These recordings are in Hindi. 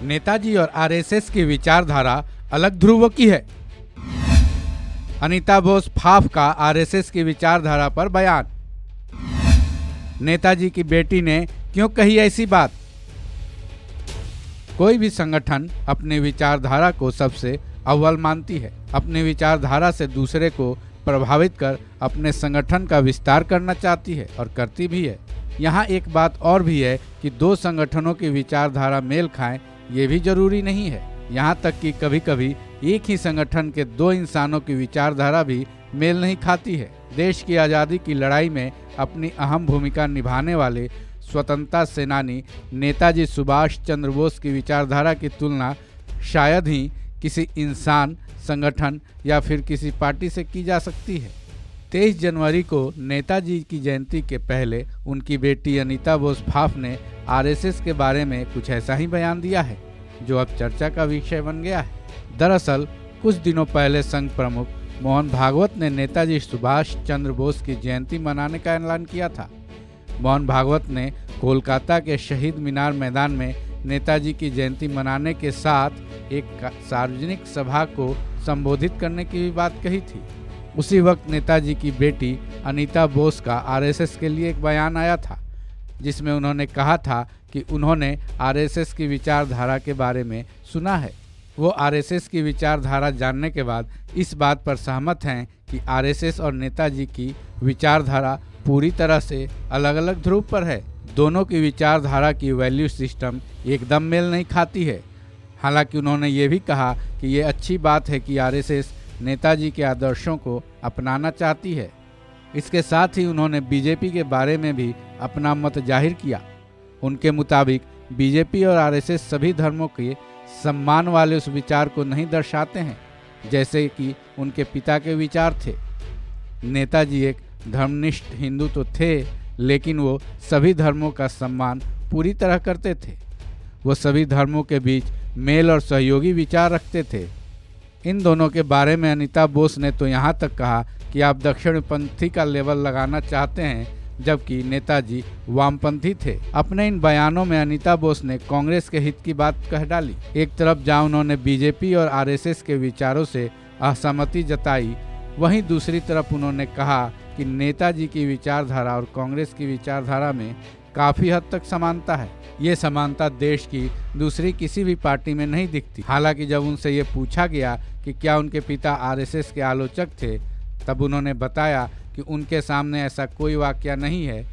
नेताजी और आरएसएस की विचारधारा अलग ध्रुवों की है। अनीता बोस फाफ का आरएसएस की विचारधारा पर बयान। नेताजी की बेटी ने क्यों कही ऐसी बात? कोई भी संगठन अपनी विचारधारा को सबसे अव्वल मानती है। अपनी विचारधारा से दूसरे को प्रभावित कर अपने संगठन का विस्तार करना चाहती है और करती भी है। यहाँ एक बात और भी है कि दो संगठनों की विचारधारा मेल खाएं, ये भी जरूरी नहीं है। यहाँ तक कि कभी कभी एक ही संगठन के दो इंसानों की विचारधारा भी मेल नहीं खाती है। देश की आज़ादी की लड़ाई में अपनी अहम भूमिका निभाने वाले स्वतंत्रता सेनानी नेताजी सुभाष चंद्र बोस की विचारधारा की तुलना शायद ही किसी इंसान, संगठन या फिर किसी पार्टी से की जा सकती है। 23 जनवरी को नेताजी की जयंती के पहले उनकी बेटी अनीता बोस फाफ ने आरएसएस के बारे में कुछ ऐसा ही बयान दिया है, जो अब चर्चा का विषय बन गया है। दरअसल कुछ दिनों पहले संघ प्रमुख मोहन भागवत ने नेताजी सुभाष चंद्र बोस की जयंती मनाने का ऐलान किया था। मोहन भागवत ने कोलकाता के शहीद मीनार मैदान में नेताजी की जयंती मनाने के साथ एक सार्वजनिक सभा को संबोधित करने की भी बात कही थी। उसी वक्त नेताजी की बेटी अनीता बोस का आरएसएस के लिए एक बयान आया था, जिसमें उन्होंने कहा था कि उन्होंने आरएसएस की विचारधारा के बारे में सुना है। वो आरएसएस की विचारधारा जानने के बाद इस बात पर सहमत हैं कि आरएसएस और नेताजी की विचारधारा पूरी तरह से अलग अलग ध्रुव पर है। दोनों की विचारधारा की वैल्यू सिस्टम एकदम मेल नहीं खाती है। हालांकि उन्होंने ये भी कहा कि ये अच्छी बात है कि आरएसएस नेताजी के आदर्शों को अपनाना चाहती है। इसके साथ ही उन्होंने बीजेपी के बारे में भी अपना मत जाहिर किया। उनके मुताबिक बीजेपी और आरएसएस सभी धर्मों के सम्मान वाले उस विचार को नहीं दर्शाते हैं, जैसे कि उनके पिता के विचार थे। नेताजी एक धर्मनिष्ठ हिंदू तो थे, लेकिन वो सभी धर्मों का सम्मान पूरी तरह करते थे। वो सभी धर्मों के बीच मेल और सहयोगी विचार रखते थे। इन दोनों के बारे में अनीता बोस ने तो यहाँ तक कहा कि आप दक्षिणपंथी का लेबल लगाना चाहते हैं, जबकि नेताजी वामपंथी थे। अपने इन बयानों में अनीता बोस ने कांग्रेस के हित की बात कह डाली। एक तरफ जहां उन्होंने बीजेपी और आरएसएस के विचारों से असहमति जताई, वहीं दूसरी तरफ उन्होंने कहा कि नेताजी की विचारधारा और कांग्रेस की विचारधारा में काफ़ी हद तक समानता है। ये समानता देश की दूसरी किसी भी पार्टी में नहीं दिखती। हालांकि जब उनसे ये पूछा गया कि क्या उनके पिता आरएसएस के आलोचक थे, तब उन्होंने बताया कि उनके सामने ऐसा कोई वाकया नहीं है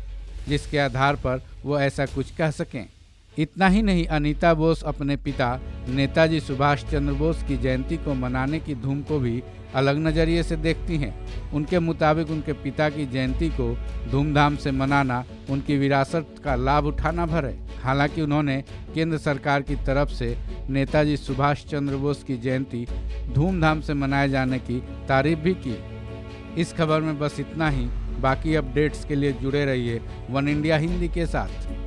जिसके आधार पर वो ऐसा कुछ कह सकें। इतना ही नहीं, अनीता बोस अपने पिता नेताजी सुभाष चंद्र बोस की जयंती को मनाने की धूम को भी अलग नज़रिए से देखती हैं। उनके मुताबिक उनके पिता की जयंती को धूमधाम से मनाना उनकी विरासत का लाभ उठाना भर है। हालांकि उन्होंने केंद्र सरकार की तरफ से नेताजी सुभाष चंद्र बोस की जयंती धूमधाम से मनाए जाने की तारीफ भी की। इस खबर में बस इतना ही। बाकी अपडेट्स के लिए जुड़े रहिए वन इंडिया हिंदी के साथ।